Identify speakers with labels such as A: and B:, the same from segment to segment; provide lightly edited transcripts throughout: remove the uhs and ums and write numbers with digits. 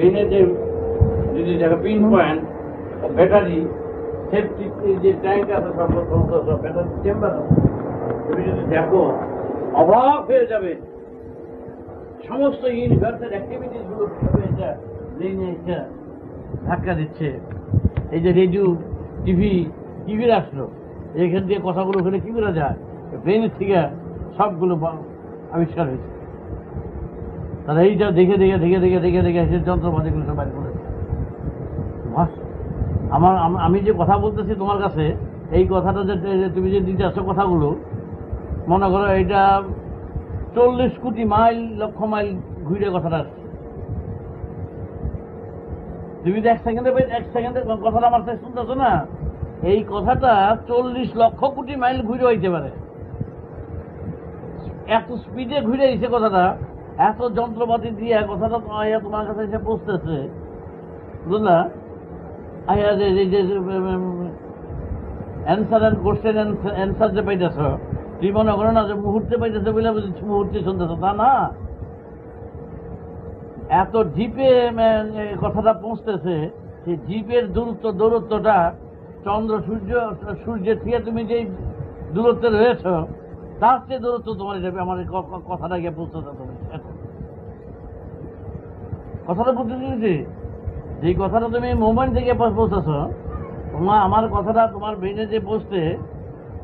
A: ব্রেনের যদি দেখো পিন পয়েন্ট ব্যাটারি সেফটি যে ট্যাঙ্ক আছে সব ব্যাটারি চেম্বার আছে, তুমি যদি দেখো অবাক হয়ে যাবে সমস্ত ইউনিভার্সাল অ্যাক্টিভিটিস গুলো কিভাবে এটা ব্রেনে এটা ধাক্কা দিচ্ছে। এই যে রেডিও টিভির আসলো, এখান দিয়ে কথাগুলো ওখানে কি করে যায়, ব্রেনের থেকে সবগুলো আবিষ্কার হয়েছে। তাহলে এইটা দেখে দেখে দেখে দেখে দেখে দেখে সে যন্ত্রপাতিগুলো সব বাইরে করেছে। আমি যে কথা বলতেছি তোমার কাছে, এই কথাটা যে তুমি যে দিতে আসছো কথাগুলো, মনে করো এটা 40 কোটি মাইল লক্ষ মাইল ঘুরে কথাটা আসছে। তুমি তো এক সেকেন্ডে কথাটা আমার কাছে শুনতেছো না, এই কথাটা 40 লক্ষ কোটি মাইল ঘুরে হইতে পারে। এত স্পিডে ঘুরে এসে কথাটা, এত যন্ত্রপাতি দিয়ে কথাটা তোমার কাছে এসে পৌঁছতেছে, বুঝলা? অ্যান্সার অ্যান্ড কোশ্চেন অ্যান্সার যে পাইতেছ, তুমি মনে করো না যে মুহূর্তে পাইতেছে বলে বুঝেছি মুহূর্তে শুনতেছ, তা না। এত জিপে কথাটা পৌঁছতেছে, সেই জিপের দূরত্বটা সূর্যের থেকে তুমি যেই দূরত্বে রয়েছ তার চেয়ে দূরত্ব তোমার যাবে আমার কথাটা গিয়ে পৌঁছতে তুমি। কথাটা বুঝতে পেরেছি? যে কথাটা তুমি মোমেন্ট থেকে পৌঁছাছ, আমার কথাটা তোমার ব্রেনে যে পৌঁছতে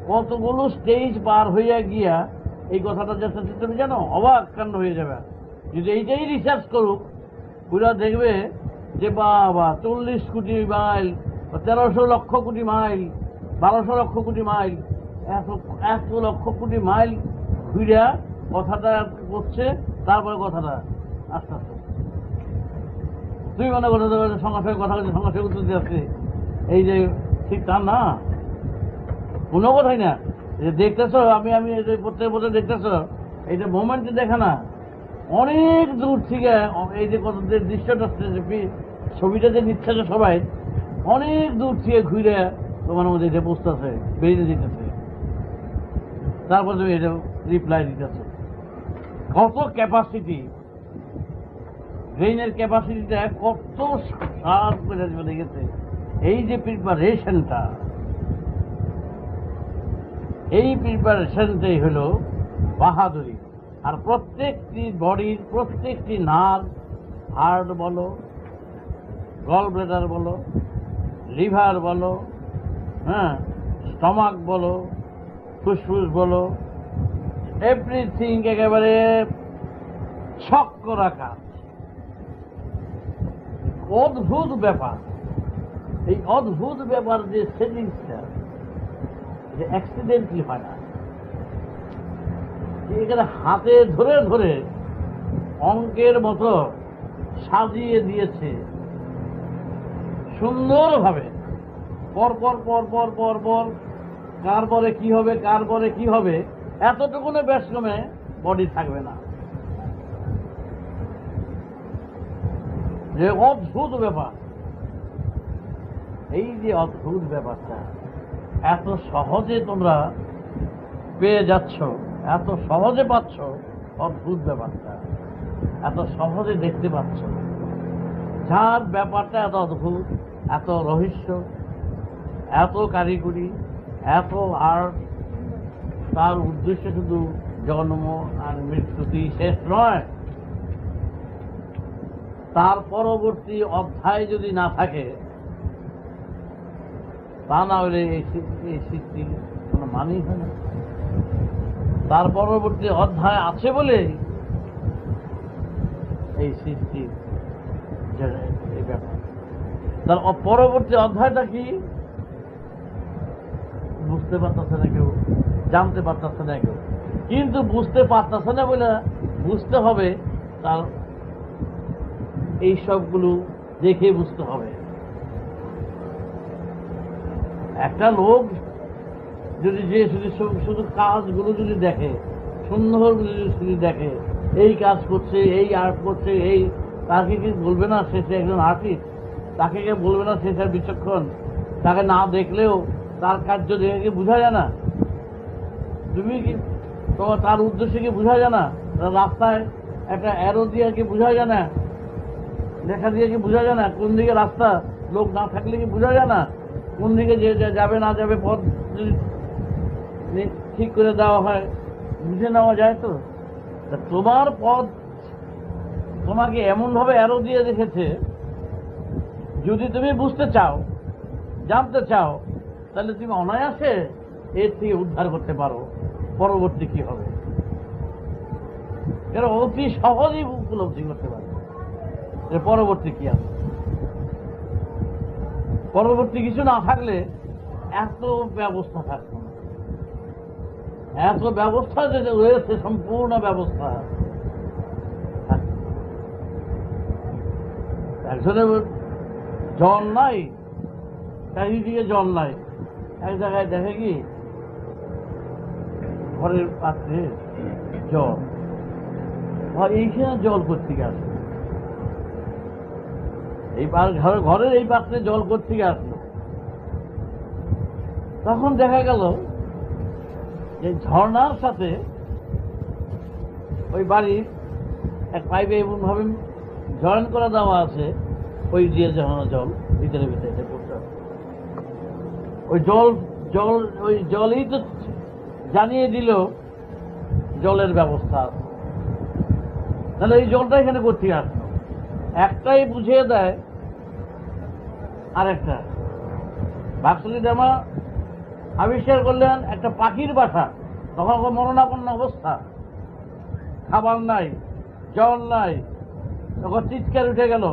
A: কতগুলো স্টেজ পার হইয়া গিয়া এই কথাটা যাচ্ছে তুমি জানো, অবাক কাণ্ড হয়ে যাবে। যদি এইটাই রিসার্চ করুক, পুরা দেখবে যে বাবা 40 কোটি mile, 1300 lakh crore mile, 1200 lakh crore mile, এত লক্ষ কোটি মাইল ঘুরিয়া কথাটা করছে। তারপরে কথাটা আস্তে আস্তে তুমি মনে করতে সঙ্গে সঙ্গে কথা বলছে, সঙ্গে সঙ্গে উত্তর দিয়ে আসছে, এই যে ঠিক তা না, কোনো কথাই না। যে দেখতেছ, আমি প্রত্যেক বছর দেখতেছ, এইটা মোমেন্টে দেখা না, অনেক দূর থেকে এই যে কত দৃশ্যটা ছবিটা যে নিচ্ছে সবাই অনেক দূর থেকে ঘুরে তোমার মধ্যে এটা বুঝতেছে, বেরিয়ে দিতেছে, তারপর তুমি এটা রিপ্লাই দিতেছ। কত ক্যাপাসিটি, ব্রেইনের ক্যাপাসিটিটা কত সার্ভ করে দেখেছে। এই যে প্রিপারেশনটা, এই প্রিপারেশনটাই হলো বাহাদুরি। আর প্রত্যেকটি বডির প্রত্যেকটি নার্ভ, হার্ট বলো, গল ব্লাডার বলো, লিভার বলো, হ্যাঁ, স্টমাক বলো, ফুসফুস বলো, এভরিথিং একেবারে ছক্ক রাখা। অদ্ভুত ব্যাপার, এই অদ্ভুত ব্যাপার যে সেটিংসটা অ্যাক্সিডেন্টলি হয় না। এখানে হাতে ধরে ধরে অঙ্কের মতো সাজিয়ে দিয়েছে সুন্দরভাবে, পরপর পরপর পরপর, কার পরে কি হবে, কার পরে কি হবে, এতটুকুনে ব্যস্তমে বডি থাকবে না। যে অদ্ভুত ব্যাপার, এই যে অদ্ভুত ব্যাপারটা এত সহজে তোমরা পেয়ে যাচ্ছ, এত সহজে পাচ্ছ, অদ্ভুত ব্যাপারটা এত সহজে দেখতে পাচ্ছ, যার ব্যাপারটা এত অদ্ভুত, এত রহস্য, এত কারিগরি, এত আর্ট, তার উদ্দেশ্য শুধু জন্ম আর মৃত্যুতেই শেষ নয়, তার পরবর্তী অধ্যায় যদি না থাকে, তা না হলে এই সৃষ্টির কোনো মানেই হয় না। তার পরবর্তী অধ্যায় আছে বলে এই সৃষ্টির এই ব্যাপার। তার পরবর্তী অধ্যায়টা কি বুঝতে পারতেছে না কেউ, জানতে পারতেছে না কেউ, কিন্তু বুঝতে পারতেছে না বলে বুঝতে হবে, তার এই সবগুলো দেখে বুঝতে হবে। একটা লোক যদি যে শুধু কাজগুলো যদি দেখে, সুন্দরগুলো যদি দেখে, এই কাজ করছে, এই আর্ট করছে, এই, তাকে কি বলবে না সে একজন আর্টিস্ট? তাকে কে বলবে না সে বিচক্ষণ? তাকে না দেখলেও তার কার্য দেখে কি বোঝা যায় না? তুমি কি তোমার তার উদ্দেশ্যে কি বোঝা যায় না? রাস্তায় একটা অ্যারো দিয়ে কি বোঝা যায় না লেখা দিয়ে কি বোঝা যায় না কোন দিকে রাস্তা? লোক না থাকলে কি বোঝা যায় না কোন দিকে যে যাবে না যাবে? পথ যদি ঠিক করে দেওয়া হয় বুঝে নেওয়া যায় তো। তোমার পথ তোমাকে এমনভাবে অ্যারো দিয়ে রেখেছে, যদি তুমি বুঝতে চাও, জানতে চাও, তাহলে তুমি অনায়াসে এর থেকে উদ্ধার করতে পারো পরবর্তী কি হবে। এরা অতি সহজেই উপলব্ধি করতে পারে এর পরবর্তী কি আছে। পরবর্তী কিছু না থাকলে এত ব্যবস্থা থাকতো না। এত ব্যবস্থা যে রয়েছে, সম্পূর্ণ ব্যবস্থা। একজনের জল নাই, চারিদিকে জল নাই, এক জায়গায় দেখে কি ঘরের পাত্রে জল, এইখানে জল কোত্থেকে আসলো? এই ঘরের এই পাত্রে জল কোত্থেকে আসলো? তখন দেখা গেল যে ঝর্ণার সাথে ওই বাড়ির এক পাইপে এমন ভাবে জয়েন করে দেওয়া আছে, ওই দিয়ে ঝর্ণা জল ভিতরে ভিতরে পড়তে হবে। ওই ওই জলই তো জানিয়ে দিল জলের ব্যবস্থা আছে। তাহলে এই জলটা এখানে কোথায় আসলো? একটাই বুঝিয়ে দেয় আরেকটা। ভাস্কর গামা আবিষ্কার করলেন একটা পাখির বাসা, তখন মরণাপন্ন অবস্থা, খাবার নাই, জল নাই, তখন চিৎকার উঠে গেল,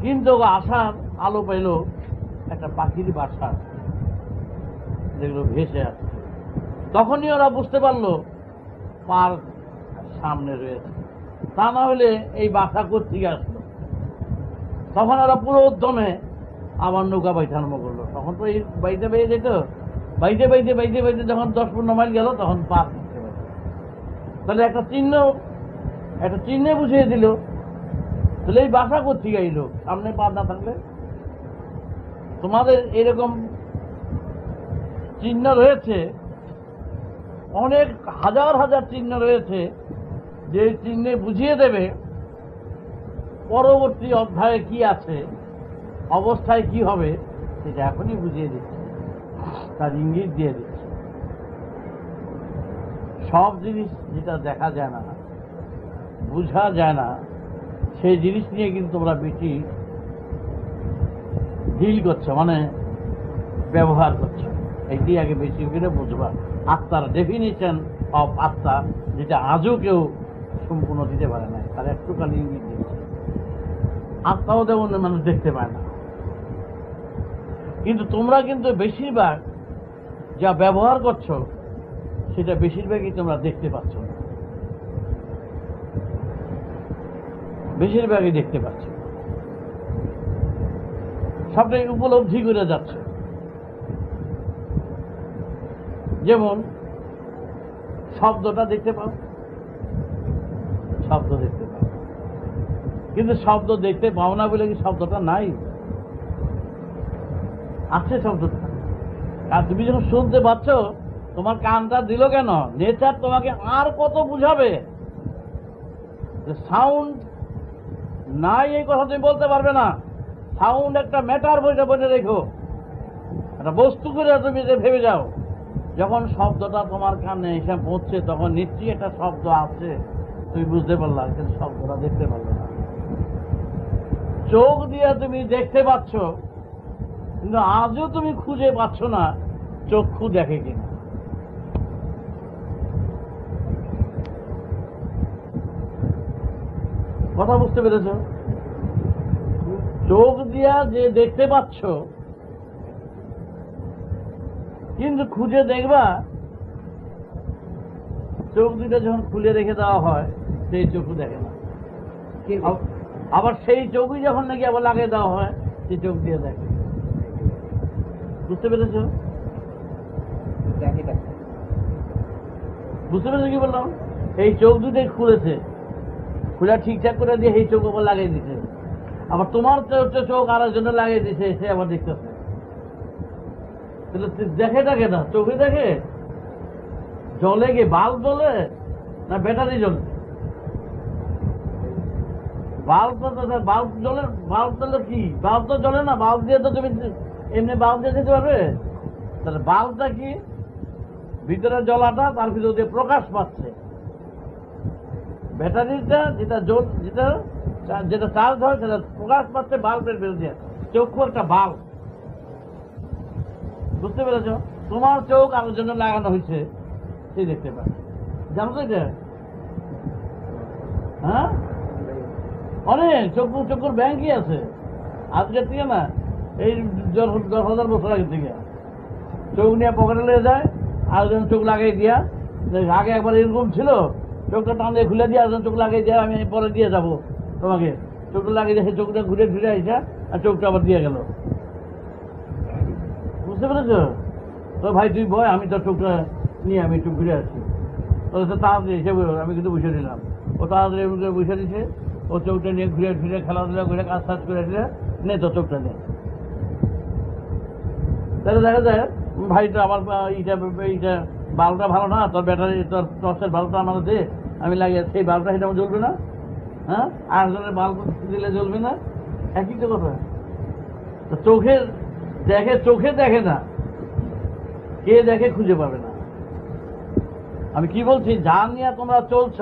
A: কিন্তু আসার আলো পেল একটা পাখির বাসা, যেগুলো ভেসে আসছে। তখনই ওরা বুঝতে পারলো পার সামনে রয়েছে, তা না হলে এই বাসা কোত্থেকে আসলো। তখন ওরা পুরো উদ্যমে আবার নৌকা বাইতে আরম্ভ করলো। তখন তো এই বাইতে বেয়ে যেত, বাইতে বাইতে বাইতে বাইতে যখন 10-15 মাইল গেল তখন পার করতে পারল। তাহলে একটা চিহ্নে বুঝিয়ে দিল। তাহলে এই বাসা কোত্থেকে এলো সামনে পার না থাকলে? তোমাদের এরকম চিহ্ন রয়েছে, অনেক হাজার হাজার চিহ্ন রয়েছে, যে চিহ্নে বুঝিয়ে দেবে পরবর্তী অধ্যায়ে কি আছে, অবস্থায় কি হবে, সেটা এখনই বুঝিয়ে দিচ্ছে, তার ইঙ্গিত দিয়ে দিচ্ছে। সব জিনিস যেটা দেখা যায় না, বুঝা যায় না, সেই জিনিস নিয়ে কিন্তু তোমরা বেশি ডিল করছো, মানে ব্যবহার করছো। এইটি আগে বেশি করে বুঝবা। আত্মার ডেফিনিশন অফ আত্মা, যেটা আজও কেউ সম্পূর্ণ দিতে পারে না, তার একটুখানি ইঙ্গিত দিচ্ছে। আত্মাও তেমন মানুষ দেখতে পায় না, কিন্তু তোমরা কিন্তু বেশিরভাগ যা ব্যবহার করছো সেটা বেশিরভাগই তোমরা দেখতে পাচ্ছ না, বেশিরভাগই দেখতে পাচ্ছ, সবটাই উপলব্ধি করে যাচ্ছে। যেমন শব্দটা দেখতে পাও, শব্দ দেখতে পাও, কিন্তু শব্দ দেখতে পাও না বলে কি শব্দটা নাই? আছে শব্দটা। আর তুমি যখন শুনতে পাচ্ছ, তোমার কানটা দিল কেন? নেচার তোমাকে আর কত বুঝাবে যে সাউন্ড নাই, এই কথা তুমি বলতে পারবে না। সাউন্ড একটা ম্যাটার, বইটা বলে রেখো, একটা বস্তু করে তুমি যে ভেবে যাও। যখন শব্দটা তোমার কানে এসে পৌঁছছে, তখন নিশ্চয়ই একটা শব্দ আছে, তুমি বুঝতে পারলা, কিন্তু শব্দটা দেখতে পারলে না। চোখ দিয়ে তুমি দেখতে পাচ্ছ, কিন্তু আজও তুমি খুঁজে পাচ্ছ না চক্ষু দেখে কিনা। কথা বুঝতে পেরেছ? চোখ দিয়া যে দেখতে পাচ্ছ, কিন্তু খুঁজে দেখবা, চোখ দুটা যখন খুলে রেখে দেওয়া হয়, সেই চোখও দেখে না। আবার সেই চোখই যখন নাকি আবার লাগিয়ে দেওয়া হয়, সেই চোখ দিয়ে দেখে। বুঝতে পেরেছ? বুঝতে পেরেছ কি বললাম? এই চোখ দুটোই খুলেছে, খুলে ঠিকঠাক করে দিয়ে এই চোখ আবার লাগিয়ে দিছে। আবার তোমার চোখ আর একজনে লাগিয়ে দিছে, সে আবার দেখতেছে। তাহলে দেখেটাকে না, চোখে দেখে? জলে কি বাল্ব জ্বলে না ব্যাটারি জ্বলে? বাল্ব জ্বলে, বাল্ব জ্বলে কি, বাল্ব তো জ্বলে না, বাল্ব দিয়ে তো তুমি এমনি বাল্ব দিয়ে যেতে পারবে। তাহলে বাল্বটা কি, ভিতরে জ্বলাটা, তার ভিতর দিয়ে প্রকাশ পাচ্ছে। ব্যাটারিটা যেটা যেটা চার্জ হয় সেটা প্রকাশ পাচ্ছে বাল্বের বিরুদ্ধে। চক্ষু একটা বাল্ব, বুঝতে পেরেছ? তোমার চোখ আলোর জন্য লাগানো হয়েছে, সে দেখতে পারে। জানো তো এটা? হ্যাঁ, অনেক চক্ষুর ব্যাংকই আছে আজকের থেকে না, এই 10,000 বছর আগে থেকে। চোখ নিয়ে পকেটে লেগে যায়, আরেকজন চোখ লাগাই দিয়া, আগে একবার এরকম ছিল, চোখটা টান দিয়ে খুলে দিয়ে আরেকজন চোখ লাগাই দিয়া, আমি পরে দিয়ে যাবো তোমাকে, চোখটা লাগিয়ে দিয়ে চোখটা ঘুরে ফিরে আইসা আর চোখটা আবার দিয়ে গেল। বুঝতে পেরেছ? তো ভাই তুই বয়, আমি তোর চোখটা নিয়ে আমি একটু ঘুরে আসছি। তো তাড়াতাড়ি হিসেবে আমি কিন্তু বুঝে দিলাম, ও তাড়াতাড়ি বুঝে দিছে, ও চোখটা নিয়ে ঘুরে ফিরে খেলাধুলা করে কাজ টাজ করে দিলে নে তো চোখটা নিয়ে। তাহলে দেখা যায় ভাইটা আমার এইটা বাল্বটা ভালো না, তোর ব্যাটারি তোর টর্চের বাল্বটা আমার দে, আমি লাগিয়ে সেই বাল্বটা সেটা আমার জ্বলবে না। হ্যাঁ, আরেকজনের বাল্ব দিলে জ্বলবে না, একই তো কথা। তো চোখে দেখে না, কে দেখে খুঁজে পাবে না। আমি কি বলছি, যা নিয়ে তোমরা চলছ,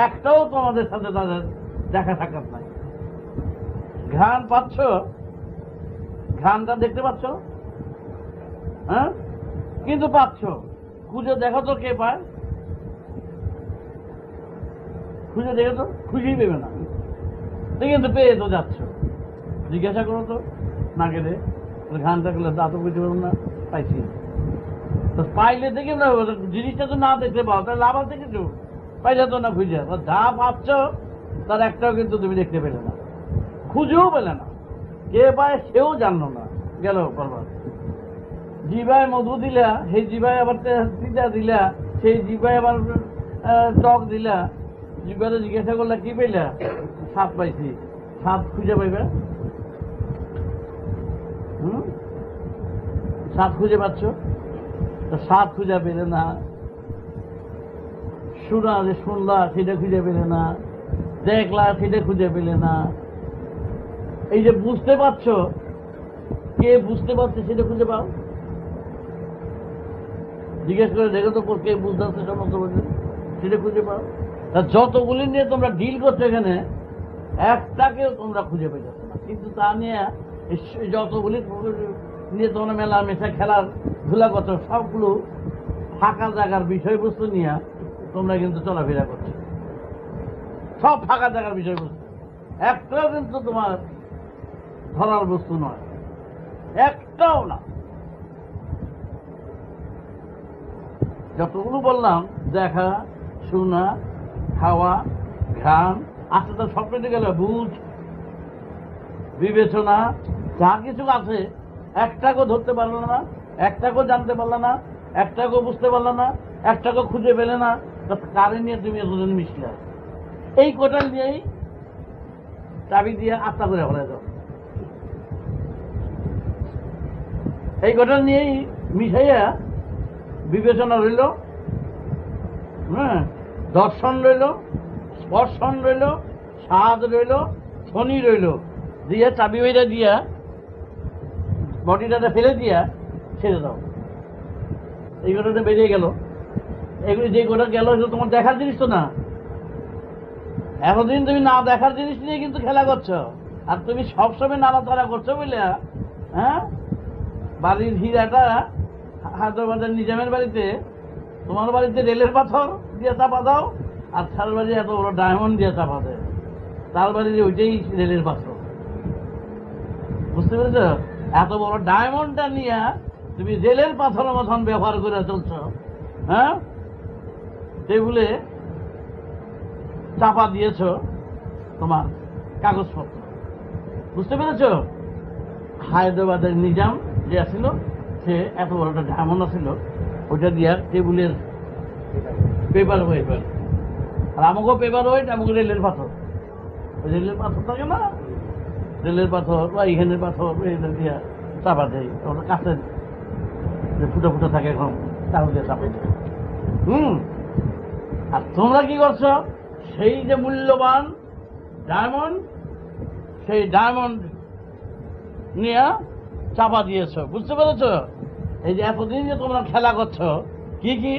A: একটাও তোমাদের সাথে তাদের দেখা সাক্ষাৎ নাই। ঘ্রাণ পাচ্ছ, ঘ্রাণটা দেখতে পাচ্ছ, হ্যাঁ, কিন্তু পাচ্ছ, খুঁজে দেখো তো কে পায়, খুঁজে দেখো তো, খুঁজেই পেবে না, কিন্তু পেয়ে তো যাচ্ছ। জিজ্ঞাসা করো তো না গেলে, ঘ্রাণটা করলে তা তো বুঝতে পারবো না, পাইছি। তো পাইলে দেখে না, জিনিসটা তো না দেখতে পাও, তাহলে লাভ আছে কিছু? পাইলে তো না খুঁজে, যা পাচ্ছ তার একটাও কিন্তু তুমি দেখতে পেলে না, খুঁজেও পেলে না, কে পায় সেও জানলো না, গেল করবার। জিভায় মধু দিলা, সেই জিভায় আবার তিতা দিলা, সেই জিভায় আবার টক দিলা, জিভাতে জিজ্ঞাসা করলা কি পাইলা, স্বাদ পাইছি, স্বাদ খুঁজে পাইবে? স্বাদ খুঁজে পাচ্ছ? স্বাদ খুঁজে পেলে না, শুনলা সেটা খুঁজে পেলে না, দেখলা সেটা খুঁজে পেলে না। এই যে বুঝতে পারছ, কে বুঝতে পারছে সেটা খুঁজে পাও, জিজ্ঞেস করে দেখো তো কে বুঝতে পারছে সমস্ত বলছে, সেটা খুঁজে পাও। যতগুলি নিয়ে তোমরা ডিল করছো এখানে, একটাকেও তোমরা খুঁজে পেয়েছো না, কিন্তু তা নিয়ে যতগুলি নিয়ে তোমরা মেলা মেশা খেলার ধুলা করছো, সবগুলো ফাঁকা জায়গার বিষয়বস্তু নিয়ে তোমরা কিন্তু চলাফেরা করছো, সব ফাঁকা জায়গার বিষয়বস্তু, একটাও কিন্তু তোমার ধরার বস্তু নয়, একটাও না। যতগুলো বললাম, দেখা, শোনা, খাওয়া, ঘ্রাণ, আস্তে আস্তে সব পেটে গেল, বুঝ, বিবেচনা, যা কিছু আছে একটাকেও ধরতে পারলো না, একটাকেও জানতে পারলো না, একটাকেও বুঝতে পারলো না, একটাকেও খুঁজে পেলে না। কারে নিয়ে তুমি এতজন মিশলে, এই কোটাল নিয়েই চাবি দিয়ে আত্মা করে ফেলে দাও, এই কোটাল নিয়েই মিশাইয়া বিবেচনা রইল, হ্যাঁ, দর্শন রইল, স্পর্শন রইল, স্বাদ রইল, শনি রইল, দিয়ে চাবি ওইটা দিয়া বডিটাতে ফেলে দিয়া ছেড়ে দাও, এই গোটাটা বেরিয়ে গেল। এগুলি যে গোটা গেল সেটা তোমার দেখার জিনিস তো না, এতদিন তুমি না দেখার জিনিস নিয়ে কিন্তু খেলা করছো, আর তুমি সবসময় নাড়াচাড়া করছো বুঝলে। হ্যাঁ, বাড়ির হীরাটা হায়দ্রাবাদের নিজামের বাড়িতে, তোমার বাড়িতে রেলের পাথর দিয়ে চাপা দাও, আর তার বাড়ি এত বড় ডায়মন্ড দিয়ে চাপা দেয়, তার বাড়িতে ওইটাই রেলের পাথর, বুঝতে পেরেছ? এত বড় ডায়মন্ডটা নিয়ে তুমি রেলের পাথরের মতন ব্যবহার করে চলছ, হ্যাঁ, টেবিলে চাপা দিয়েছ তোমার কাগজপত্র, বুঝতে পেরেছ? হায়দ্রাবাদের নিজাম যে আসছিল, সে এত বড় একটা ডায়মন্ড আসছিল, ওইটা দিয়া টেবিলের পেপার ওয়েট, আর আমাকেও পেপার ওয়েট, আমাকে রেলের পাথর, ওই রেলের পাথর থাকে না, রেলের পাথর বা ইহেনের পাথর, এটা দিয়া চাপা দেয়, ওটা কাছের যে ফুটো ফুটো থাকে এখন, কাগজ দিয়ে চাপাই দেয়। আর তোমরা কি করছো? সেই যে মূল্যবান ডায়মন্ড, সেই ডায়মন্ড নিয়ে চাপা দিয়েছ, বুঝতে পেরেছ? এই যে এতদিন যে তোমরা খেলা করছো, কি কি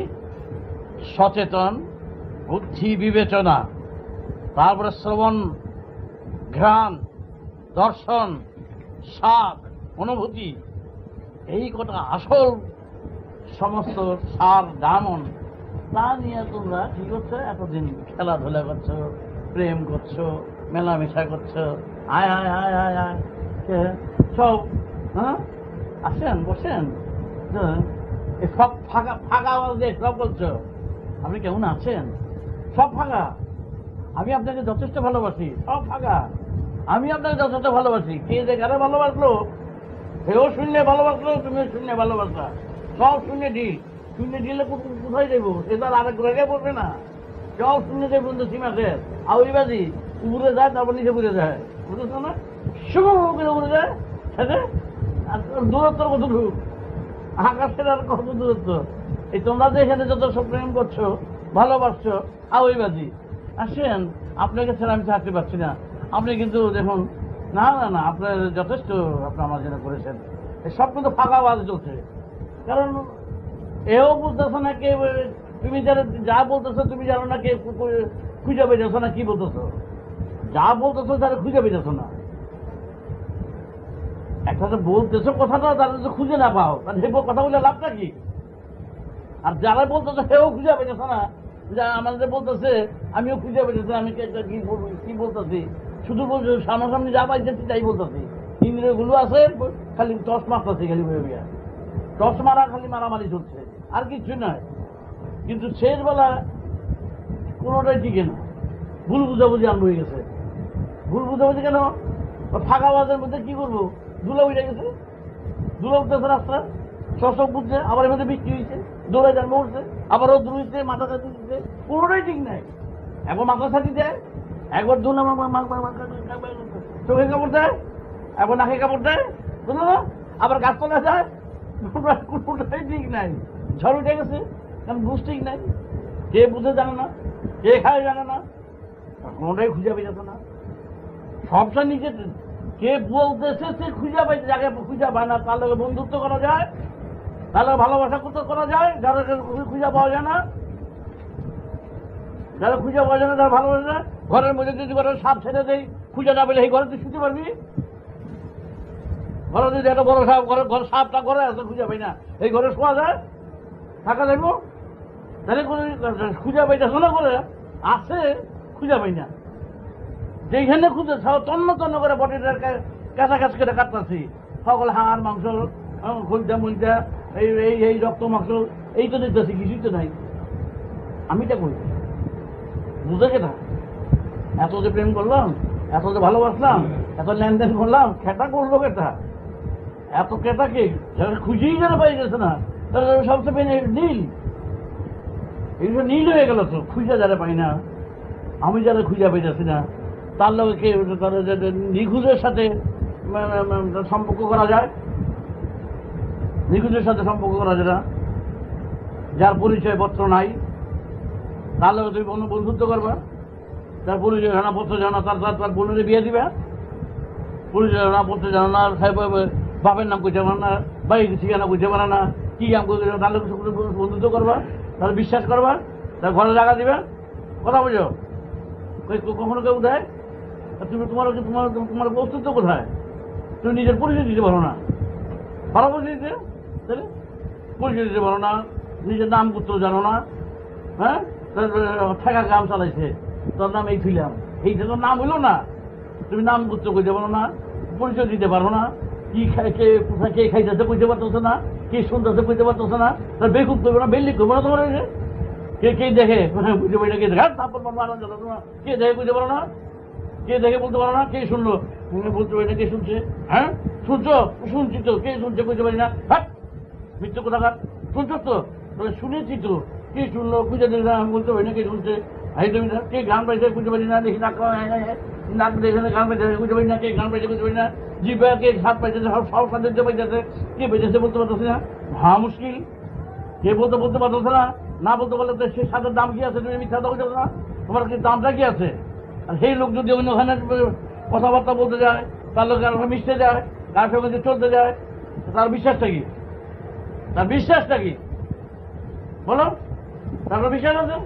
A: সচেতন, বুদ্ধি, বিবেচনা, তারপরে শ্রবণ, ঘ্রাণ, দর্শন, স্বাদ, অনুভূতি, এই কটা আসল সমস্ত সার ডায়মন্ড, তা নিয়ে তোমরা কি করছো? এতদিন খেলাধুলা করছো, প্রেম করছো, মেলামেশা করছো, আয় আয় আয় আয় আয় সব। হ্যাঁ, আসেন, বসেন। সব ফাঁকা ফাঁকা আওয়াজ দিয়ে সব বলছো। আপনি কেমন আছেন? সব ফাঁকা। আমি আপনাকে যথেষ্ট ভালোবাসি, সব ফাঁকা। আমি আপনাকে যথেষ্ট ভালোবাসি। কে যে কারে ভালোবাসলো, সেও শূন্যে ভালোবাসলো, তুমিও শূন্যে ভালোবাসা, সব শূন্য ঢিল। শূন্য ঢিলে কোথায় দেবো? সেটা আরেক জায়গায় পড়বে না। সব শূন্য দেব বন্ধু সীমাকে আউরিবাজি উপরে যায়, তারপর নিচে পড়ে যায়, বুঝেছ না? শুভ করে উপরে যায়, সেটা দূরত্ব কতটুকু, আকাশের আর কত দূরত্ব। এই তোমরা যে এখানে যত সব প্রেম করছো, ভালোবাসছো, আউরিবাজি। আসেন, আপনাকে ছাড়া আমি থাকতে পারছি না। আপনি কিন্তু দেখুন, না না না, আপনার যথেষ্ট আপনি আমার জন্য করেছেন। সব কিন্তু ফাঁকা আওয়াজ চলছে। কারণ এও বুঝতেছো না কে, তুমি যারা যা বলতেছো তুমি জানো না কে খুঁজে পেয়েছো না, কি বলতেছো? যা বলতেছো তারা খুঁজে পেয়েছো না। একটা তো বলতেছো কথাটা, তারা যদি খুঁজে না পাও, তাহলে সে কথা বলে লাভটা কি? আর যারা বলতেছো সেও খুঁজে পেয়েছো না, যা আমাদের বলতেছে আমিও খুঁজে পেয়েছি, আমি কি বলতেছি, শুধু বলছো সামনাসামনি যা পাইতেছি তাই বলতেছি। ইন্দ্রিয়গুলো আছে, খালি টস মারতেছি, খালি বইয়া টস মারা, খালি মারামারি চলছে, আর কিছু নয়। কিন্তু শেষ বেলা কোনোটাই টিকে না। ভুল বুঝাবুঝি আরম্ভ হয়ে গেছে। ভুল বুঝাবুঝি কেন? ফাঁকা আওয়াজের মধ্যে কি করবো? ধুলো উঠে গেছে, ধুলো উঠতেছে রাস্তা, সব বুঝছে, আবার এর মধ্যে বৃষ্টি হয়েছে, দৌড়ে জন্ম উঠছে, আবার রোদ উঠছে, মাথা ছাতি দিচ্ছে, কোনোটাই ঠিক নাই। একবার মাথা ছাতি দেয়, একবার ধুলো চোখে কাপড় দেয়, একবার নাকে কাপড় দেয়, বুঝলো না? আবার গাছতলা যায়, কোনোটাই ঠিক নাই। ঝড় উঠে গেছে, কারণ বুঝ ঠিক নাই। কে বুঝে জানে না, কে খায় জানে না, কোনোটাই খুঁজে পেয়ে যেত না। সবসময় নিজে কে বলতেছে সে খুঁজে পাইছে, যাকে খুঁজে পায় না তার লগে বন্ধুত্ব করা যায়, তার লগে ভালোবাসা করা যায়। যারা খুঁজে পাওয়া যায় না, যারা খুঁজে পাওয়া যায় না, যারা ভালোবাসে না, ঘরের মধ্যে যদি ঘরের সাপ ছেড়ে দেয়, খুঁজে না পেলে এই ঘরে তুই শুতে পারবি? ঘরে যদি একটা বড় সাপ, ঘর সাপটা ঘরে আছে, খুঁজে পাই না, এই ঘরে শোয়া যায়, থাকা যাইব? তাহলে খুঁজে পাইতেছো না, করে আছে, খুঁজে পাই না। যেখানে খুঁজে তন্ন তন্ন করে বডিটার কাছাকাছি করে কাটতেছি, সকল হাড় মাংস, খৈটা মুইটা, এই এই এই রক্ত মাংস, এই তো দেখতেছি, কিছুই তো নাই। আমিটা করি বুঝে কেটা? এত যে প্রেম করলাম, এত যে ভালোবাসলাম, এত লেনদেন করলাম, খেটা করলো কেটা? এত কেটা কে? খুঁজেই যেন পাই গেছে না, তাহলে সবচেয়ে নীল, এইসব নীল হয়ে গেল তো। খুঁজে যারা পাই না, আমি যারা খুঁজে পাইতেছি না, তার লগে কে নিখুঁজের সাথে সম্পর্ক করা যায়? নিখুঁজের সাথে সম্পর্ক করা যায় না। যার পরিচয় পত্র নাই, তার লগে তুমি বন্ধুত্ব করবা, তার পরিচয় জানা পত্র জানা, তার বোনের বিয়ে দিবে, পরিচয় জানা পত্র জানা না, বাপের নাম কইতে পারে না, বাড়ির ঠিকানা কইতে পারে না, কি কাম করতে, তার লগে বন্ধুত্ব করবা, তার বিশ্বাস করবা, তার ঘরে জায়গা দিবে, কথা বুঝো? কখনো কেউ দেয়? তুমি তোমার অস্তিত্ব কোথায়? তুমি নিজের পরিচয় দিতে পারো না, ভালো পরিচয় দিতে, তাহলে পরিচয় দিতে পারো না, নিজের নাম গোত্র জানো না। হ্যাঁ, ঠেকা কাম চালাইছে, তোর নাম এই ছিলাম, এইটা তোর নাম হইল না। তুমি নাম গোত্র কইতে পারো না, পরিচয় দিতে পারো না, কি খাই, কে কোথায় কে খাইতেছে কইতে পারতেছে না, কে শুনতেছে কইতে পারতেছে না, তার বেকুব করবে না, বেল্লি করবো না তোমার। কে কে দেখে বুঝতে পারি না, কে দেখে তারপর কে দেখে বুঝতে পারো না, কে দেখে বলতে পারো না, কে শুনলো বলতে পারি না, কে শুনছে? হ্যাঁ, শুনছো? শুনছি তো, কে শুনছে বুঝতে পারি না। হ্যাঁ, মৃত্যু কোথাকার, শুনছো তো? শুনেছি তো, কে শুনলো খুঁজে দিল না, আমি বলতে পারি না কে শুনছে। এই তুমি কে গান পাইছে বুঝতে পারি না, দেখি নাক দেখে গান পাইছে বুঝতে পারি না, কে গান পাইছে বুঝতে পারি না, জিভে কে স্বাদ পাইছে, সব স্বাদ দিতে পাইতেছে, কে বেঁচেছে বলতে পারতেছে না। হ্যাঁ, মুশকিল। কে বলতে পারতেছে না, না বলতে পারলে সে স্বাদের দাম কি আছে? তুমি মিথ্যা দাও না, তোমার কি দামটা কি আছে? আর সেই লোক যদি অন্যখানে কথাবার্তা বলতে যায়, তার লোক কারোর সঙ্গে মিশতে যায়, কার সঙ্গে চলতে যায়, তার বিশ্বাসটা কি? তার বিশ্বাসটা কি বলো? তার বিশ্বাস আছে?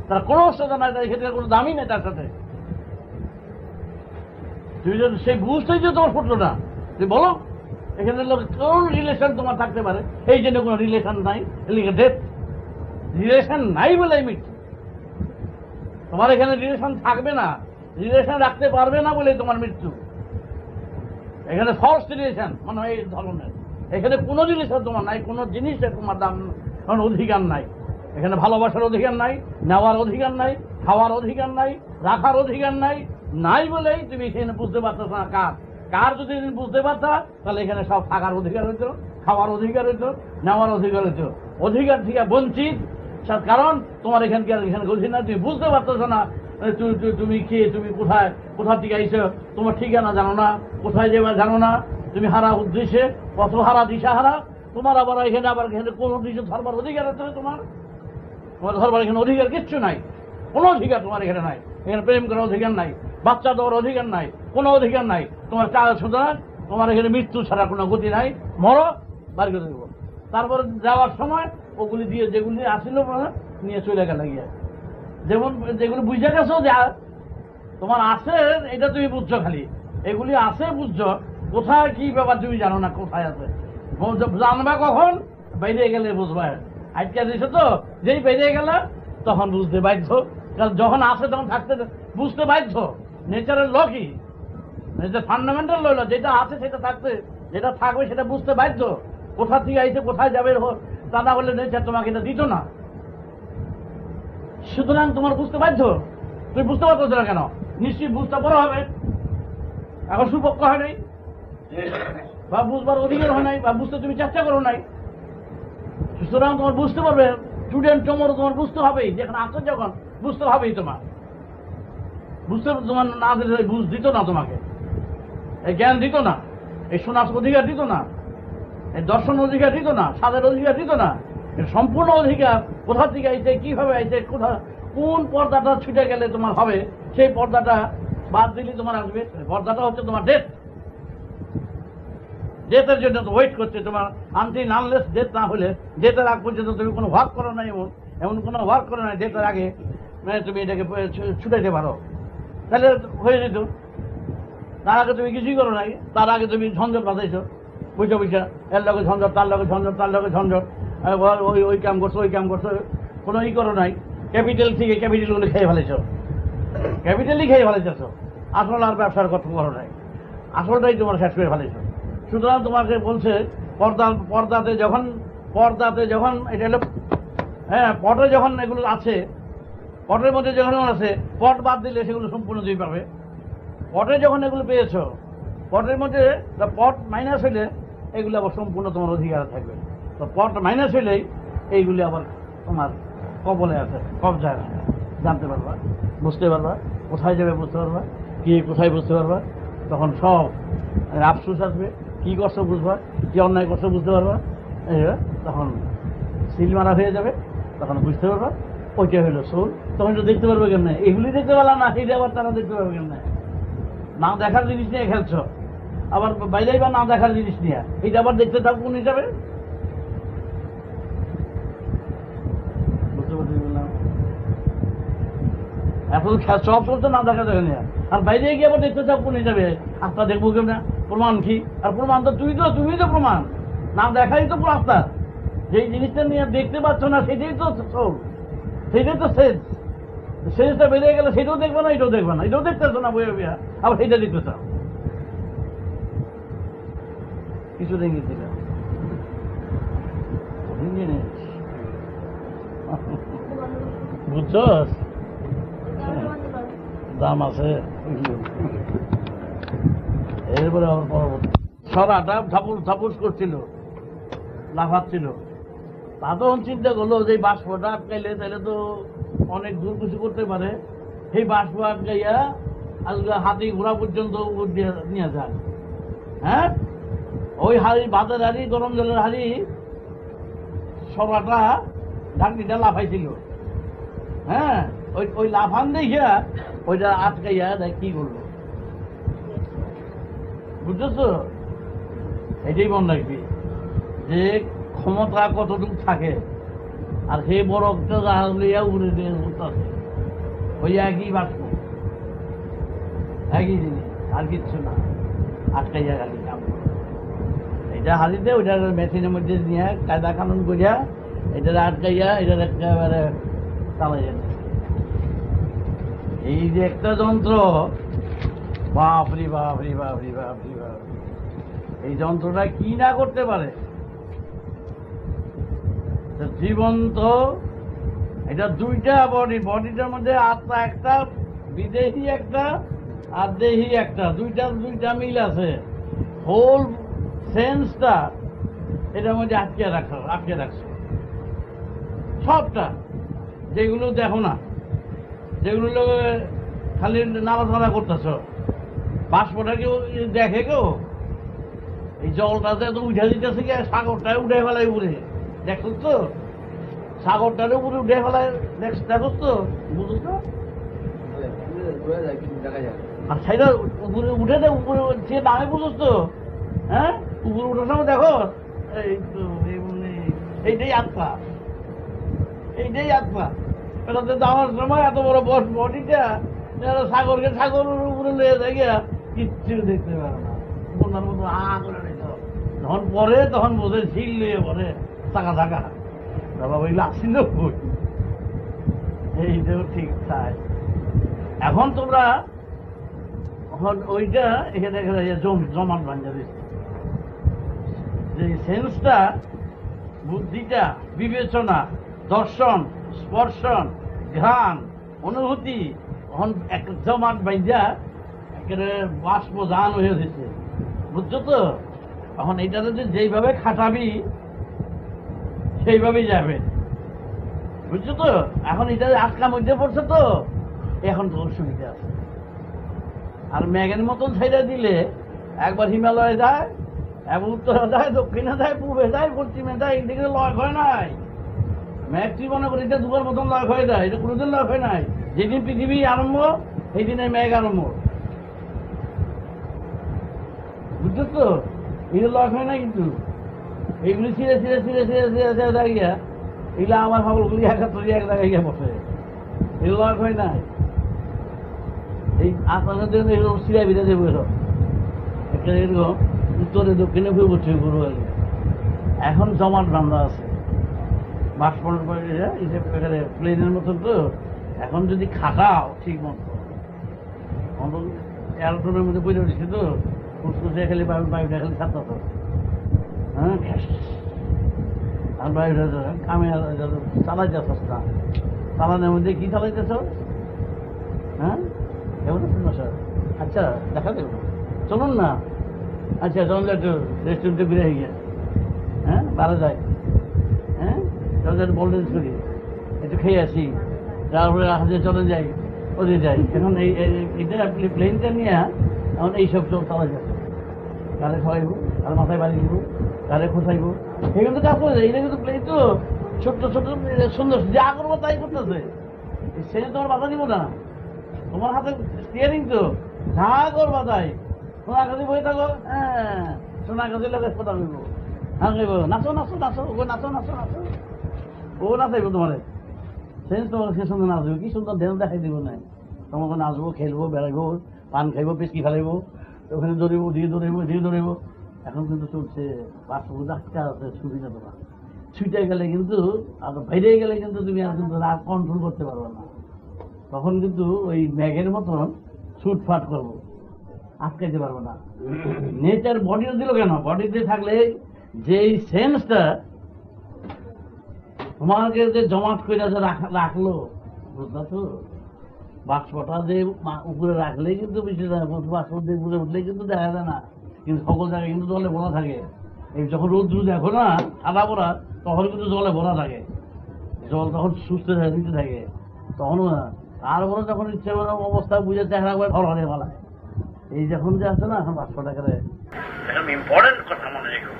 A: তার কোনো অস্ত্রতা নাই, তার ক্ষেত্রে কোনো দামই নেই তার সাথে। তুমি যদি সেই বুঝতেই যে তোমার ফুটলো না, তুমি বলো এখানে লোক কোন রিলেশন তোমার থাকতে পারে? এই জন্য কোনো রিলেশন নাই, ডেথ রিলেশন নাই বলে মৃত্যু। তোমার এখানে রিলেশন থাকবে না, রিলেশন রাখতে পারবে না বলে তোমার মৃত্যু। এখানে ফলস রিলেশন মানে এই ধরনের, এখানে কোনো রিলেশন তোমার নাই, কোনো জিনিসের তোমার দাম অধিকার নাই। এখানে ভালোবাসার অধিকার নাই, নেওয়ার অধিকার নাই, খাওয়ার অধিকার নাই, রাখার অধিকার নাই। নাই বলেই তুমি এখানে বুঝতে পারছো না কার কার। যদি তুমি বুঝতে পারতা তাহলে এখানে সব থাকার অধিকার হইতো, খাওয়ার অধিকার হইতো, নেওয়ার অধিকার হইতো। অধিকার থেকে বঞ্চিত, কারণ তোমার এখানকার এখানে গেছি না, তুমি বুঝতে পারতেছো না তুমি কে, তুমি কোথায়, কোথা থেকে আইছো, তোমার ঠিকানা জানো না, কোথায় যাবে জানো না, তুমি হারা উদ্দেশ্যে, কত হারা দিশা হারা। তোমার আবার এখানে কোনো কিছু ধর্মের অধিকার আছে? তোমার ধর্মের এখানে অধিকার কিচ্ছু নাই, কোনো অধিকার তোমার এখানে নাই। এখানে প্রেম করার অধিকার নাই, বাচ্চা দেওয়ার অধিকার নাই, কোনো অধিকার নাই তোমার। সুতরাং তোমার এখানে মৃত্যু ছাড়া কোনো গতি নাই, মরো বাড়ি করে দেবো। তারপরে যাওয়ার সময় ওগুলি দিয়ে যেগুলি আসিল নিয়ে চলে গেল গিয়ে, যেমন যেগুলি বুঝে গেছো যে তোমার আছে, এটা তুমি বুঝছো, খালি এগুলি আছে বুঝছো, কোথায় কি ব্যাপার তুমি জানো না, কোথায় আছে জানবা কখন? বাইরে গেলে বুঝবা। আজকে দিছো তো, যেই বাইরে গেলে তখন বুঝতে বাধ্য, কারণ যখন আছে তখন থাকতে বুঝতে বাধ্য। নেচারের ল কি, নেচার ফান্ডামেন্টাল ল, যেটা আছে সেটা থাকতে, যেটা থাকবে সেটা বুঝতে বাধ্য। কোথা থেকে আইছে কোথায় যাবে তা না বললে নেচার তোমাকে এটা দিত না। সুতরাং তোমার বুঝতে বাধ্য। তুমি বুঝতে পারছো না কেন? নিশ্চয়ই বুঝতে বড় হবে, এখন সুপক্ষ হয় নাই, বা বুঝবার অধিকার হয় নাই, বা বুঝতে তুমি চেষ্টা করো নাই। সুতরাং তোমার বুঝতে পারবে, স্টুডেন্ট তোমার বুঝতে হবেই, যেখানে আসো যখন বুঝতে হবেই। তোমার বুঝতে তোমার না দিলে বুঝ দিত না, তোমাকে এই জ্ঞান দিত না, এই শোনার অধিকার দিত না, এই দর্শন অধিকার দিত না, স্বাদের অধিকার দিত না। এর সম্পূর্ণ অধিকার কোথা থেকে আইছে, কিভাবে আইছে, কোন পর্দাটা ছুটে গেলে তোমার হবে, সেই পর্দাটা বাদ দিলে তোমার আসবে। পর্দাটা হচ্ছে তোমার ডেথ। ডেথের জন্য তো ওয়েট করছে তোমার। আনটিল আনলেস ডেথ না হলে, ডেথের আগ পর্যন্ত তুমি কোনো ওয়ার্ক করো না, এমন কোনো ওয়ার্ক করো না ডেথের আগে তুমি এটাকে ছুটাইতে পারো, তাহলে হয়ে যেত। তার আগে তুমি কিছুই করো নাই, তার আগে তুমি ঝঞ্ঝট বাঁধাইছো, বুঝছো বুঝছো, এর লগে ঝঞ্ঝট, তার লগে ঝঞ্ঝট, তার লগে ঝঞ্ঝট, ওই কাম করছো, ওই কাম করছো, কোনো করো নাই। ক্যাপিটাল থেকে ক্যাপিটালগুলো খেয়ে ফেলেছ, ক্যাপিটালই খেয়ে ফেলেছ। আসল আর ব্যবসার কথা করো নাই, আসলটাই তোমার শেষ করে ফেলেছ। সুতরাং তোমাকে বলছে পর্দাতে যখন এটা হলো, হ্যাঁ, পটে যখন এগুলো আছে, পটের মধ্যে যখন আছে, পট বাদ দিলে সেগুলো সম্পূর্ণ তুমি পাবে। পটে যখন এগুলো পেয়েছ, পটের মধ্যে পট মাইনাস হইলে এগুলো আবার সম্পূর্ণ তোমার অধিকার থাকবে। তো পট মাইনাস হইলেই এইগুলি আবার তোমার কবলে আছে, কবজায় আছে, জানতে পারবা, বুঝতে পারবা, কোথায় যাবে বুঝতে পারবা, কি কোথায় বুঝতে পারবা। তখন সব আফসোস আসবে, কি করছো বুঝবা, কি অন্যায় করছো বুঝতে পারবা। তখন সিল মারা হয়ে যাবে, তখন বুঝতে পারবা ওইটা হইলো সোল। তখন তো দেখতে পারবে কেমনে, এগুলি দেখতে পারলাম না, সেইটা আবার তারা দেখতে পারবে কেমনে? না দেখার জিনিস নিয়ে খেলছ, আবার বাইরেই বা না দেখার জিনিস নিয়ে, এইটা আবার দেখতে থাকবো কোন হিসাবে? বুঝতে পারছি বললাম, এখন সব চলছে না দেখা দেখে নিয়ে, আর বাইরে গিয়ে আবার দেখতে থাকবো কোন হিসাবে? আস্থা দেখবো কেমনে? প্রমাণ কি? আর প্রমাণ তো তুমি তো প্রমাণ, না দেখাই তো আস্থা। যেই জিনিসটা নিয়ে দেখতে পাচ্ছ না সেটাই তো সোল, সেটাই তো শেষটা বেরিয়ে গেলে সেটাও দেখবে না, এটাও দেখবে না, এটাও দেখতেছো না বইয়ে বিয়া, আবার সেইটা দেখতে চাও। কিছু দেখেছিল বুঝছ, দাম আছে। এরপরে আবার পরবর্তী সরাটা ঝাপুস করছিল, লাফাচ্ছিল। তা তখন চিন্তা করলো যে বাষ্পটা আটকাইলে তাহলে তো অনেক দূর কিছু করতে পারে। সেই বাষ্প আটকাইয়া আজকে হাতি ঘোড়া পর্যন্ত নিয়ে যায়। হ্যাঁ, ওই হাড়ি, ভাতের হাড়ি, গরম জলের হাড়ি, সরাটা ঢাকনিটা লাফাইছিল। হ্যাঁ, ওই লাফান দেখিয়া ওইটা আটকাইয়া দেখ কি করলো, বুঝতেছ? এটাই মনে রাখবি যে ক্ষমতা কতটুকু থাকে, আর সেই বরফটা জাহাজ লইয়া উড়ে দিয়ে উঠতেছে, ওই একই বাষ্প, একই জিনিস, আর কিচ্ছু না, আটকাইয়া খালি কাম করে। এটা হারিতে ওইটার মেশিনের মধ্যে নিয়ে কায়দা কানুন করিয়া এটা আটকাইয়া এটার একেবারে চালাইয়া দিচ্ছে। এই যে একটা যন্ত্র, বাপরি বাপরি বাপরি বাপরি বাপ, এই যন্ত্রটা কি না করতে পারে। জীবন্ত এটা দুইটা বডি, বডিটার মধ্যে আত্মা একটা, বিদেহী একটা আর দেহী একটা, দুইটা মিল আছে। হোল সেন্সটা এটার মধ্যে আটকে রাখছে সবটা, যেগুলো দেখো না, যেগুলো খালি নাড়াচাড়া করতেছ, বাষ্পটা কেউ দেখে কেউ? এই জলটাতে তো উঠে দিতেছে কি, সাগরটায় উঠে ফেলায় উপরে, দেখছো তো? সাগরটার উপরে উঠে ফেলায় দেখো তো, বুঝছো তো? আর সেটা উপরে উঠে দেয়, উপরে সে দামে বুঝছো তো? হ্যাঁ, উপরে উঠার সময় দেখো, এইটাই আত্মা, এইটাই আত্মা। এটাতে যাওয়ার সময় এত বড় বডিটা সাগরের উপরে লেগে যায় গিয়া কিচ্ছু দেখতে পারে না, বন্যার মতো করে নিত। যখন পরে তখন বোঝে ঝিল লিয়ে পরে চাকা চাকা, বাবা ওই লাগছিল বই, এইটাও ঠিক তাই। এখন তোমরা এখন ওইটা এখানে জমাট বান্ধা দিচ্ছে, যে সেন্সটা, বুদ্ধিটা, বিবেচনা, দর্শন, স্পর্শন, ঘ্রাণ, অনুভূতি এখন এক জমাট বান্ধা একেবারে বাষ্প জান হয়ে দিচ্ছে, বুঝছো তো? এখন এইটাতে যেইভাবে খাটাবি সেইভাবেই যাবে, বুঝছো তো? এখন এটা আটকা মধ্যে পড়ছে তো, এখন তোর সুবিধা আছে। আর ম্যাগের মতন ছেড়ে দিলে একবার হিমালয়ে যায়, এবং উত্তরে যায়, দক্ষিণে যায়, পূবে যায়, পশ্চিমে যায়, এদিকে লয় হয় নাই। ম্যাগ তুই মনে করি এটা দুবার মতন লয় হয়ে যায়, এটা কোনোদিন লয় হয় নাই। যেদিন পৃথিবী আরম্ভ সেই দিনে ম্যাগ আরম্ভ, বুঝছো তো? এটা লয় হয় না, কিন্তু এইগুলি ছিঁড়ে ছিঁড়ে ছিঁড়ে ছিঁড়ে ছিঁড়ে ছিঁড়ে দাঁড়িয়ে এগুলো আমার সকলগুলি একাত্তর এক জায়গায় গিয়ে বসে, এগুলো লয় হয় নাই। এই আপনাদের জন্য এরকম সিরাই বিরা দেবো, এরকম একটা এরকম উত্তরে দক্ষিণে পড়ছে গুরু। এখন জমাট বান্ধা আছে বাষ্প প্লেনের মতন তো। এখন যদি খাটাও ঠিক মতো, এয়ারোপ্লেনের মধ্যে পড়ে উঠেছে তো, ফুসফুসে খালি বায়ুটা খালি ছাড়তেছ, হ্যাঁ, আর বায়ুটা কামে চালাইতেছ না, চালানোর মধ্যে কি চালাইতেছ? হ্যাঁ, কেমন আছেন স্যার? আচ্ছা, দেখা দেব, চলুন না। আচ্ছা, চলুন একটু রেস্টুরেন্টে ঘুরে গিয়ে, হ্যাঁ, ভালো যায়, হ্যাঁ, চল একটু বলতে করি, একটু খেয়ে আসি, তারপরে হাতে চলে যাই, ওদের যাই। এখন এটা প্লেনটা নিয়ে এখন এইসব চোখ চালা যাচ্ছে, কারে খাওয়াইব, আর মাথায় বাড়ি দিব, কারে খোঁচাইব, এগুলো তো কাজ করে যায়। এটা কিন্তু প্লেন তো ছোট্ট ছোট্ট সুন্দর, যা করবো তাই করতেছে, সে তোমার বাধা দিব না, তোমার হাতে স্টিয়ারিং তো, যা করবা তাই। সোনাগাছি বই থাকো, হ্যাঁ, সোনাগাছির লোকের কথা বলবো, হ্যাঁ, কইব নাচো নাচো নাচো, ও নাচো নাচো নাচো, ও নাচাইব তোমার সে, তোমার সে সুন্দর নাচবো, কি সুন্দর ধ্যান দেখাই দিব না, তোমাকে নাচবো, খেলবো, বেড়াইবো, পান খাইবো, পেশকি ফেলাইবো, ওখানে দৌড়িব, দিয়ে দৌড়াইবো, দিয়ে দৌড়াইবো। এখন কিন্তু চলছে বাষ্প ডাক্তার আছে, সুবিধা তোমার ছুটে গেলে কিন্তু, আর বাইরে গেলে কিন্তু তুমি আর কিন্তু রাগ কন্ট্রোল করতে পারবে না, তখন কিন্তু ওই ম্যাগের মতন ছুটফাট করবো, আটকাইতে পারবো না। নেচার বডিও দিল কেন? বডিতে থাকলে যেই সেন্সটা তোমাকে যে জমাট করে যে রাখলো, বুঝলা তো? বাক্সটা যে উপরে রাখলে কিন্তু বেশি বাক্স উপরে উঠলে কিন্তু দেখা যায় না, কিন্তু সকল জায়গায় কিন্তু জলে ভরা থাকে। এই যখন রোদ্রু দেখো না সাদা ভরা, তখন কিন্তু জলে ভরা থাকে, জল তখন সুস্থ নিতে থাকে, তখনও না। তারপরে যখন ইচ্ছে করে অবস্থা বুঝে চেহারা করে ফল হারিয়ে ফেলায়। এই যখন যে আছে না এখন বাক্সটাকে, এখন ইম্পর্টেন্ট কথা মনে রেখো,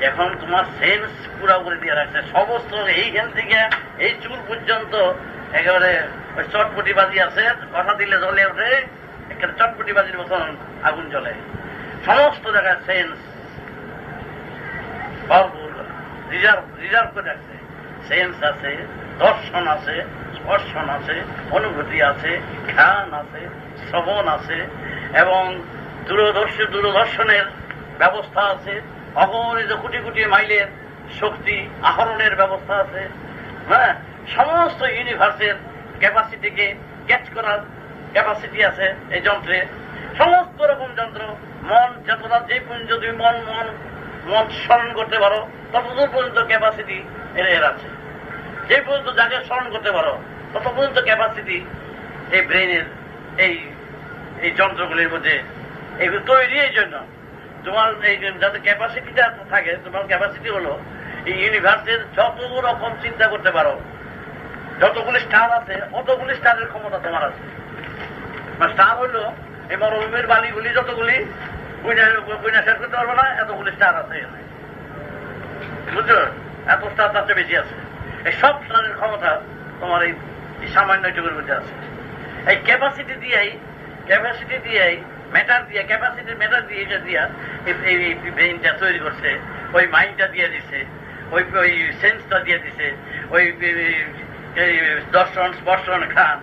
A: এখন তোমার সেন্স পুরোপুরি দিয়ে রাখছে, সমস্ত এইখান থেকে এই চুল পর্যন্ত একেবারে ওই চটপটিবাজি আছে, কথা দিলে জ্বলে ওঠে, একেবারে চটপটিবাজির মতন আগুন জ্বলে। সমস্ত জায়গায় সেন্স ভরপুর, রিজার্ভ করে রাখছে। সেন্স আছে, দর্শন আছে, স্পর্শন আছে, অনুভূতি আছে, জ্ঞান আছে, শ্রবণ আছে, এবং দূরদর্শনের ব্যবস্থা আছে, অগণিত কোটি কোটি মাইলের শক্তি আহরণের ব্যবস্থা আছে। হ্যাঁ, সমস্ত ইউনিভার্সের ক্যাপাসিটিকে ক্যাচ করার ক্যাপাসিটি আছে এই যন্ত্রে। সমস্ত রকম যন্ত্র, মন যতটা, যে পর্যন্ত তুমি মন স্মরণ করতে পারো ততদূর পর্যন্ত ক্যাপাসিটি এর আছে। যে পর্যন্ত যাকে স্মরণ করতে পারো তত পর্যন্ত ক্যাপাসিটি এই ব্রেনের এই যন্ত্রগুলির মধ্যে এগুলো তৈরি। এই জন্য তোমার এই যাতে ক্যাপাসিটিটা থাকে, তোমার ক্যাপাসিটি হলো এই ইউনিভার্সের যত রকম চিন্তা করতে পারো, যতগুলি স্টার আছে অতগুলি স্টারের ক্ষমতা তোমার আছে। স্টার হইল এই মরুভূমির বালিগুলি যতগুলি কুইনা শেষ করতে পারবো না, এতগুলি স্টার আছে এখানে, বুঝছো? এত স্টার তার চেয়ে বেশি আছে। এই সব স্টারের ক্ষমতা তোমার এই সামান্য যুগের মধ্যে আছে। এই ক্যাপাসিটি দিয়েই ম্যাটার দিয়ে, ক্যাপাসিটির ম্যাটার দিয়ে এই ব্রেইনটা তৈরি করছে, ওই মাইন্ডটা দিয়ে দিছে, ওই সেন্সটা দিয়ে দিছে, ওই দর্শন স্পর্শন খান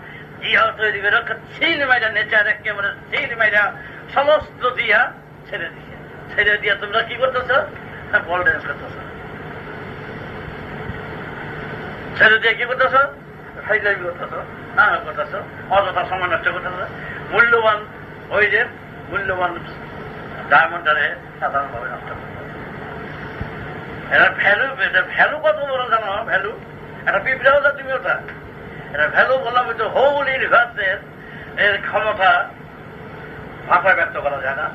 A: ইহা তৈরি করে সিনেমাইটা নেচার একেবারে সিনেমাইটা সমস্ত দিয়া ছেড়ে দিছে। ছেড়ে দিয়ে তোমরা কি করতেছ? বল ড্যান্স করতেছ। ছেড়ে দিয়ে কি করতেছ? ফাইজলামি করতেছ, নানা করতেছ, অযথা সময় নষ্ট করতেছ। মূল্যবান ওই যে মূল্যবান ডায়মন্ডারে সাধারণভাবে নষ্ট করতেছ। এটা ভ্যালু কত বড় জানো? ভ্যালু একটা পিঁপড়াও যা তুমি ওটা, এটা ভ্যালু বললাম হচ্ছে হোল ইউনিভার্সের এর ক্ষমতা ভাষায় ব্যক্ত করা যায় না।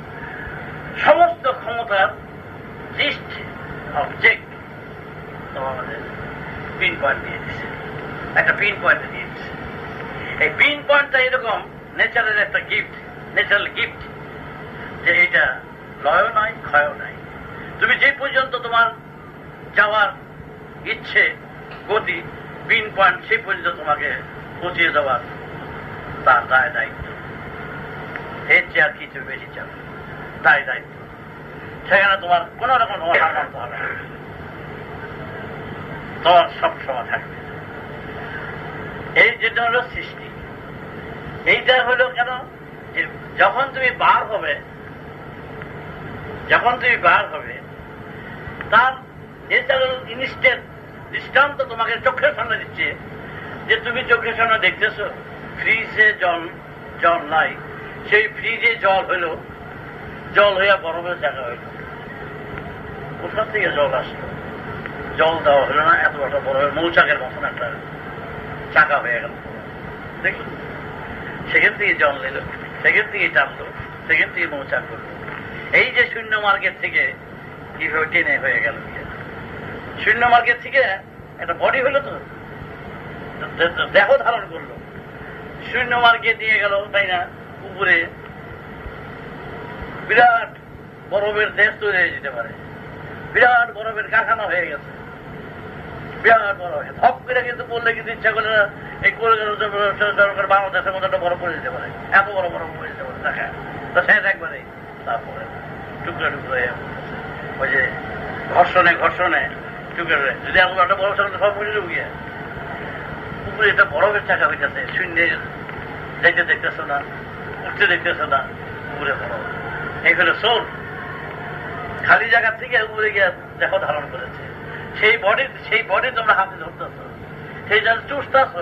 A: সমস্ত ক্ষমতার লিস্ট অবজেক্ট তোমাদের পিন পয়েন্ট দিয়ে দিচ্ছে, একটা পিন পয়েন্টে দিয়ে দিচ্ছে। এই পিন পয়েন্টটা এরকম নেচারের একটা গিফট, ন্যাচারাল গিফট, যে এটা লয়ও নাই ক্ষয়ও নাই। তুমি যে পর্যন্ত তোমার যাওয়ার ইচ্ছে গতি পিন পয়েন্ট, সেই পর্যন্ত তোমাকে পৌঁছিয়ে দেওয়ার তার দায়িত্ব। এর চেয়ে আর কিছু বেশি চাবে দায়িত্ব। সেখানে তোমার কোন রকম তোমার হার মানতে হবে না, তোমার সব সময় থাকবে। এই যেটা হলো সৃষ্টি, এইটা হলো কেন যে যখন তুমি বার হবে তার ন্যাচারাল ইনস্ট্যান্ট দৃষ্টান্ত তোমাকে চোখের সামনে দিচ্ছে। যে তুমি চোখের সামনে দেখতেছ ফ্রিজে জল নাই, সেই ফ্রিজে জল হইয়া বরফের জায়গা হইল। কোথার থেকে জল আসলো? জল দেওয়া হলো না, এত বড় বরফের মৌচাকের মতন একটা চাকা হয়ে গেল, দেখলো? সেখান থেকে জল নিল, সেখান থেকে টানলো, সেখান থেকে মৌচাক করলো। এই যে শূন্য মার্গের থেকে কিভাবে টেনে হয়ে গেল, শূন্য মার্গের থেকে একটা বডি হলো, তো দেহ ধারণ করলো, শূন্য মার্গে দিয়ে গেল, তাই না? উপরে বিরাট বরফের দেশ তৈরি হয়ে যেতে পারে, বিরাট বরফের কারখানা হয়ে গেছে, বিরাট বরফ ধপ করে কিন্তু বললে কিন্তু ইচ্ছা করলে না এই বাংলাদেশের মতো একটা বরফ পড়ে যেতে পারে, এত বড় বরফ পড়ে যেতে পারে, দেখা তো শেষ একবারে। তারপরে টুকরা টুকরো ওই যে ঘর্ষণে টুকরে, যদি এত একটা বরফ সামনে সব পড়ে যাবো গিয়ে। উপরে একটা বরফের চাকা হইতেছে, শূন্য যাইতে দেখতেছ না, উঠতে দেখতেছ না, উপরে বরফ। এই হলো সোল, খালি জায়গা থেকে উপরে গিয়ে দেখো ধারণ করেছে। সেই বডি তোমরা হাতে ধরতেছ, সেই জল চুষতেছ,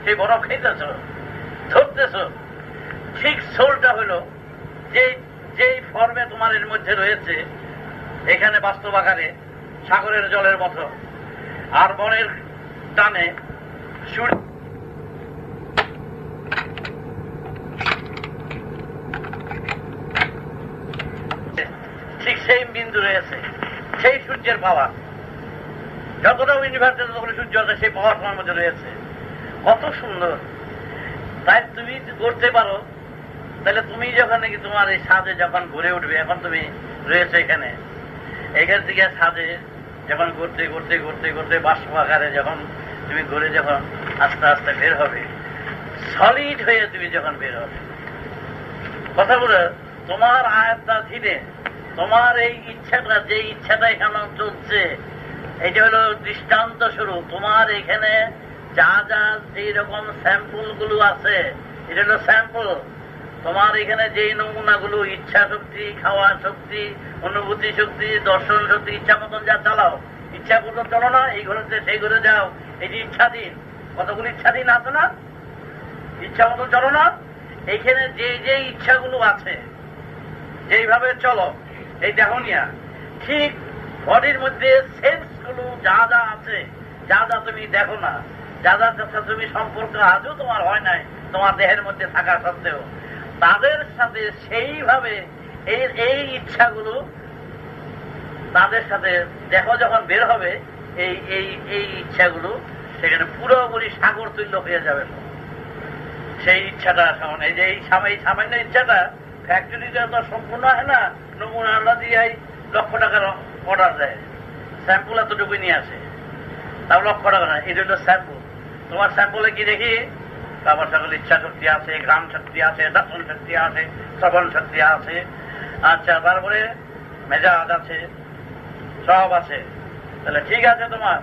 A: সেই বরফ খাইতেছ, ধরতেছ। ঠিক সোলটা হলো যেই ফর্মে তোমার এর মধ্যে রয়েছে, এখানে বাস্তব আকারে সাগরের জলের মতো, আর বনের টানে ঠিক সেই বিন্দু রয়েছে, সেই সূর্যের পাওয়ার যতটা ইউনিভার্সে যতগুলো সূর্য আছে সেই পাওয়ার তোমার মধ্যে রয়েছে। কত সুন্দর! তাই তুমি করতে পারো, তাহলে তুমি যখন নাকি তোমার এই ছাদে যখন ঘুরে উঠবে, এখন তুমি রয়েছে এখান থেকে ছাদে যখন ঘুরতে বাষ্প আকারে যখন তুমি ঘুরে যখন আস্তে আস্তে বের হবে, সলিড হয়ে তুমি যখন বের হবে। কথা বলে তোমার আয়ত্তাধীনে তোমার এই ইচ্ছাটা, যে ইচ্ছাটা এখানে চলছে, এটা হলো দৃষ্টান্ত স্বরূপ। তোমার এখানে যা যা যেই রকম স্যাম্পল গুলো আছে, এটা হলো স্যাম্পল। তোমার এখানে যেই নমুনাগুলো, ইচ্ছা শক্তি, খাওয়া শক্তি, অনুভূতি শক্তি, দর্শন শক্তি, ইচ্ছা মতন যা চালাও, ইচ্ছা মতন চলো না, এই ঘরেতে সেই ঘরে যাও, এই যে ইচ্ছাধীন, কতগুলো ইচ্ছাধীন আছে না, ইচ্ছা মতন চলো না, এইখানে যে যে ইচ্ছাগুলো আছে যেইভাবে চলো, এই দেখো নিয়া, ঠিক বডির মধ্যে সেন্স গুলো যা যা আছে, যা যা তুমি দেখো না, যা যা সাথে তুমি সম্পর্ক আজও তোমার হয় নাই তোমার দেহের মধ্যে থাকা সত্ত্বেও, তাদের সাথে সেইভাবে এই ইচ্ছাগুলো তাদের সাথে দেখো যখন বের হবে, এই ইচ্ছাগুলো সেখানে পুরোপুরি সাগর তুল্য হয়ে যাবে। সেই ইচ্ছাটা এই যে এই সামান্য ইচ্ছাটা ফ্যাক্টরিতে তো সম্পূর্ণ হয় না, নমুনা দিয়ে লক্ষ টাকার অর্ডার দেয়, স্যাম্পল এতটুকুই নিয়ে আসে, তাও লক্ষ টাকা না, এটা হলো স্যাম্পল। তোমার স্যাম্পলে কি দেখি, বাবার সকল ইচ্ছা শক্তি আছে, গ্রাম শক্তি আছে, দর্শন শক্তি আছে, শ্রবণ শক্তি আছে, আচ্ছা, তারপরে মেজাজ আছে, সব আছে। তাহলে ঠিক আছে, তোমার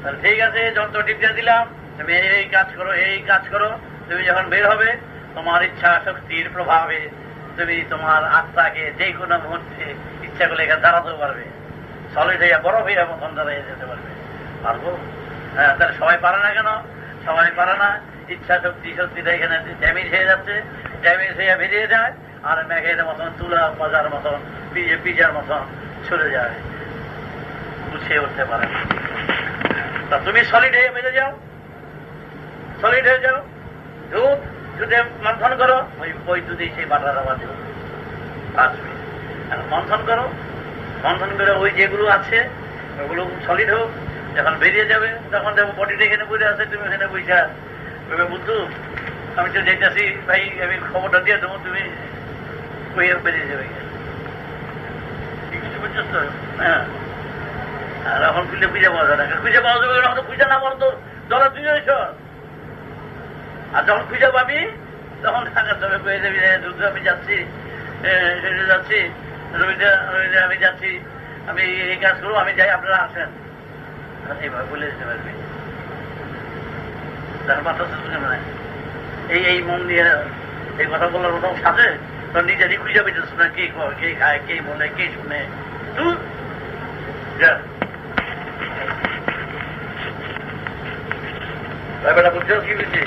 A: তাহলে ঠিক আছে, যন্ত্র টিপতে দিলাম, তুমি এই কাজ করো, এই কাজ করো। তুমি যখন বের হবে, তোমার ইচ্ছা শক্তির প্রভাবে তুমি তোমার আত্মাকে যে কোনো মুহূর্তে ইচ্ছা করলে এখানে দাঁড়াতেও পারবে, সলিড হইয়া বরফ হইয়া মতন দাঁড়িয়ে যেতে পারবে। পারবো? হ্যাঁ, তাহলে সবাই পারে না কেন? সবাই পারে না, ইচ্ছা শক্তিটা এখানে ড্যামেজ হয়ে যাচ্ছে, ড্যামেজ হয়ে বেরিয়ে যায়, আর মেঘের মতন, তুলা মজার মতন, পিজার মতন চলে যায়, গুছিয়ে উঠতে পারে না। তা তুমি সলিড হয়ে বেরিয়ে যাও, সলিড হয়ে যাও, দুধে মন্থন করো, ওই দুধে সেই বাটার আবার আসবে, মন্থন করো, মন্থন করে ওই যেগুলো আছে ওগুলো সলিড হোক। যখন বেরিয়ে যাবে তখন দেখো বডিটা এখানে বসে আছে, তুমি এখানে বইসা তুমি বুদ্ধু আমি তো যেতেছি ভাই, আমি খবরটা দিয়ে দেবো, তুমি বেরিয়ে যাবে, কিছু বুঝছো তো? হ্যাঁ, আর এখন খুঁজে খুঁজে পাওয়া যায় না, খুঁজে পাওয়া যাবে না, খুঁজে না পারো তো জলে তুই হয়েছ, আর যখন খুঁজে পাবি তখন থাকার যাবে, পেয়ে যাবি দুধ আমি যাচ্ছি, যাচ্ছি রবিদা আমি যাচ্ছি, আমি এই কাজ করবো, আমি যাই, আপনারা আসেন, এইভাবে বলে দিতে পারবি। তার মাথা নাই এই মন দিয়ে এই কথা বলার মতো সাথে তোর নিজেরই খুঁজে পেতেছ না, কে খায়, কে বলে, কে শুনে, তুই ব্যাপারটা বুঝতে কি বুঝছি।